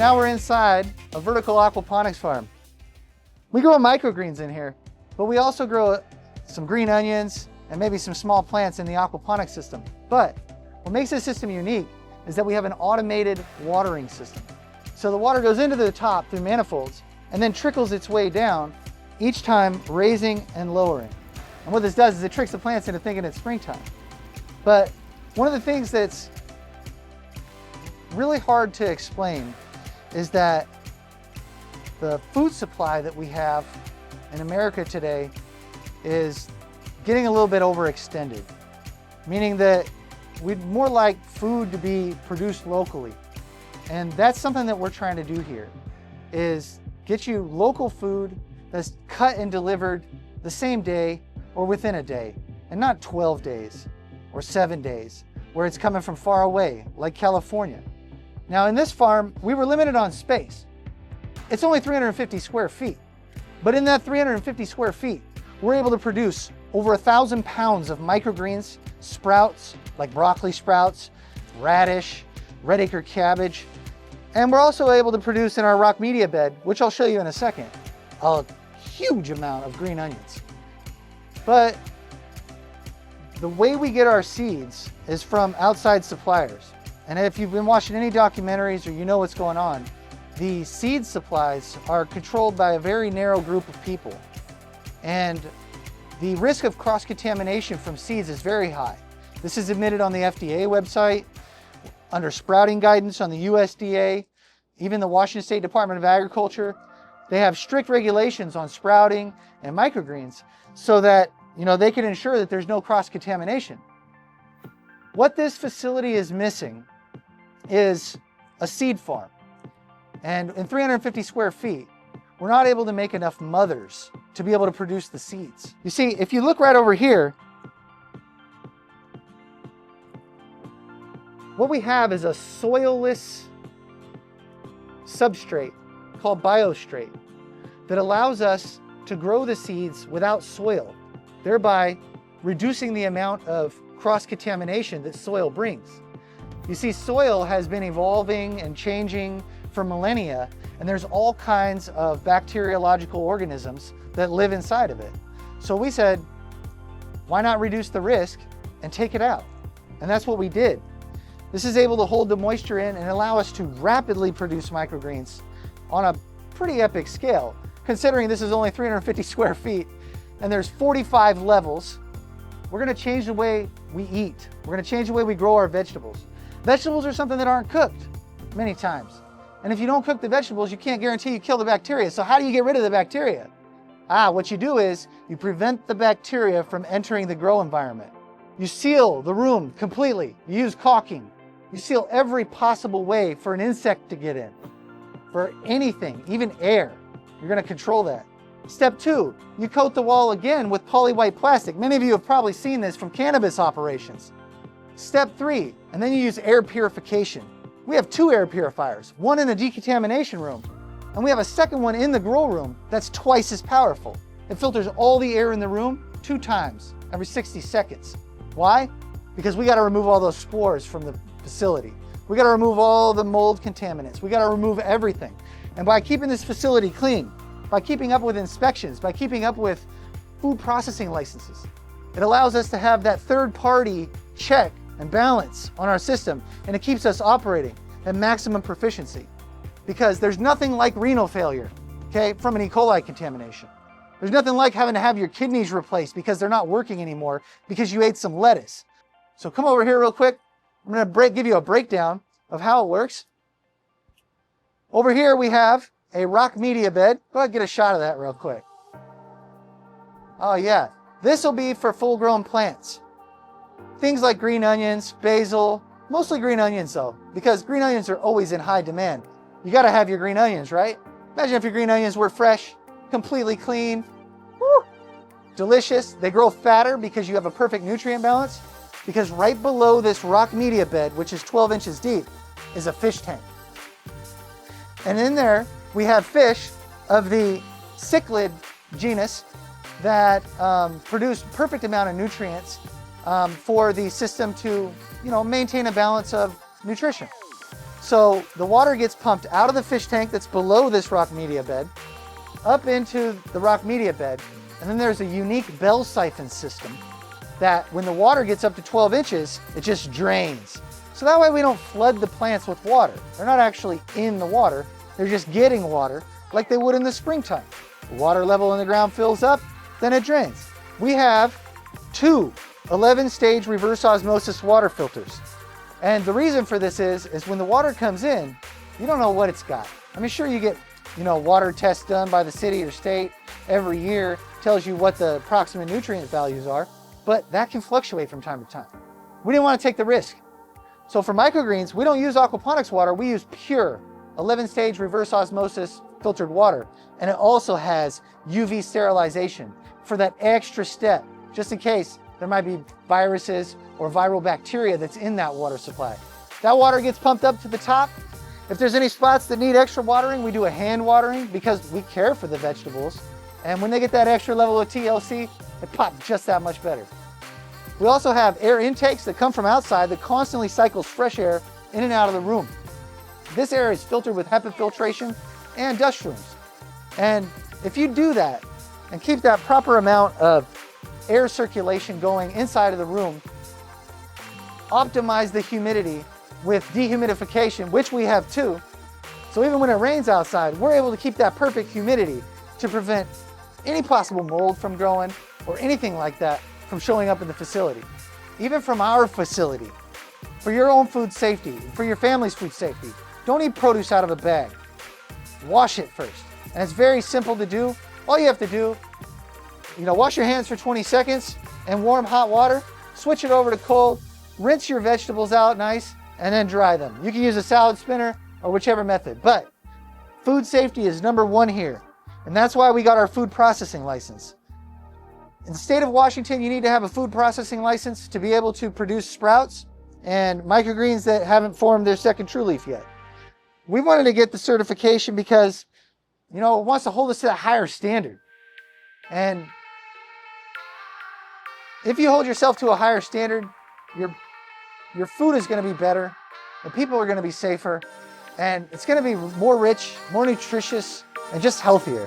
now we're inside a vertical aquaponics farm. We grow microgreens in here, but we also grow some green onions and maybe some small plants in the aquaponics system. But what makes this system unique is that we have an automated watering system. So the water goes into the top through manifolds and then trickles its way down, each time raising and lowering. And what this does is it tricks the plants into thinking it's springtime. But one of the things that's really hard to explain is that the food supply that we have in America today is getting a little bit overextended, meaning that we'd more like food to be produced locally. And that's something that we're trying to do here, is get you local food that's cut and delivered the same day or within a day, and not 12 days or 7 days, where it's coming from far away, like California. Now in this farm, we were limited on space. It's only 350 square feet, but in that 350 square feet, we're able to produce over 1,000 pounds of microgreens, sprouts, like broccoli sprouts, radish, red acre cabbage, and we're also able to produce in our rock media bed, which I'll show you in a second, a huge amount of green onions. But the way we get our seeds is from outside suppliers. And if you've been watching any documentaries or you know what's going on, the seed supplies are controlled by a very narrow group of people. And the risk of cross-contamination from seeds is very high. This is admitted on the FDA website, under sprouting guidance on the USDA, even the Washington State Department of Agriculture. They have strict regulations on sprouting and microgreens so that they can ensure that there's no cross-contamination. What this facility is missing is a seed farm. And in 350 square feet, we're not able to make enough mothers to be able to produce the seeds. You see, if you look right over here, what we have is a soilless substrate called biostrate that allows us to grow the seeds without soil, thereby reducing the amount of cross-contamination that soil brings. You see, soil has been evolving and changing for millennia, and there's all kinds of bacteriological organisms that live inside of it. So we said, why not reduce the risk and take it out? And that's what we did. This is able to hold the moisture in and allow us to rapidly produce microgreens on a pretty epic scale, considering this is only 350 square feet and there's 45 levels. We're gonna change the way we eat. We're gonna change the way we grow our vegetables. Vegetables are something that aren't cooked many times. And if you don't cook the vegetables, you can't guarantee you kill the bacteria. So how do you get rid of the bacteria? What you do is you prevent the bacteria from entering the grow environment. You seal the room completely. You use caulking. You seal every possible way for an insect to get in, for anything, even air. You're gonna control that. Step 2, you coat the wall again with poly-white plastic. Many of you have probably seen this from cannabis operations. Step 3, and then you use air purification. We have 2 air purifiers, one in the decontamination room, and we have a second one in the grow room that's twice as powerful. It filters all the air in the room 2 times every 60 seconds. Why? Because we gotta remove all those spores from the facility. We gotta remove all the mold contaminants. We gotta remove everything. And by keeping this facility clean, by keeping up with inspections, by keeping up with food processing licenses, it allows us to have that third-party check and balance on our system, and it keeps us operating at maximum proficiency. Because there's nothing like renal failure, okay, from an E. coli contamination. There's nothing like having to have your kidneys replaced because they're not working anymore because you ate some lettuce. So come over here real quick. I'm gonna give you a breakdown of how it works. Over here we have a rock media bed. Go ahead and get a shot of that real quick. Oh yeah, this will be for full-grown plants. Things like green onions, basil, mostly green onions though, because green onions are always in high demand. You gotta have your green onions, right? Imagine if your green onions were fresh, completely clean, woo, delicious. They grow fatter because you have a perfect nutrient balance, because right below this rock media bed, which is 12 inches deep, is a fish tank. And in there, we have fish of the cichlid genus that produce perfect amount of nutrients for the system to maintain a balance of nutrition. So the water gets pumped out of the fish tank that's below this rock media bed, up into the rock media bed, and then there's a unique bell siphon system that when the water gets up to 12 inches, it just drains. So that way we don't flood the plants with water. They're not actually in the water, they're just getting water like they would in the springtime. The water level in the ground fills up, then it drains. We have two 11-stage reverse osmosis water filters. And the reason for this is when the water comes in, you don't know what it's got. I mean, sure, you get, water tests done by the city or state every year, tells you what the approximate nutrient values are, but that can fluctuate from time to time. We didn't want to take the risk. So for microgreens, we don't use aquaponics water, we use pure 11-stage reverse osmosis filtered water. And it also has UV sterilization for that extra step, just in case there might be viruses or viral bacteria that's in that water supply. That water gets pumped up to the top. If there's any spots that need extra watering, we do a hand watering because we care for the vegetables. And when they get that extra level of TLC, it pops just that much better. We also have air intakes that come from outside that constantly cycles fresh air in and out of the room. This air is filtered with HEPA filtration and dust rooms. And if you do that and keep that proper amount of air circulation going inside of the room, optimize the humidity with dehumidification, which we have too. So even when it rains outside, we're able to keep that perfect humidity to prevent any possible mold from growing or anything like that from showing up in the facility. Even from our facility, for your own food safety, for your family's food safety, don't eat produce out of a bag. Wash it first. And it's very simple to do. All you have to do, wash your hands for 20 seconds in warm, hot water, switch it over to cold, rinse your vegetables out nice, and then dry them. You can use a salad spinner or whichever method, but food safety is number one here. And that's why we got our food processing license. In the state of Washington, you need to have a food processing license to be able to produce sprouts and microgreens that haven't formed their second true leaf yet. We wanted to get the certification because, it wants to hold us to a higher standard. And if you hold yourself to a higher standard, your food is going to be better, the people are going to be safer, and it's going to be more rich, more nutritious, and just healthier.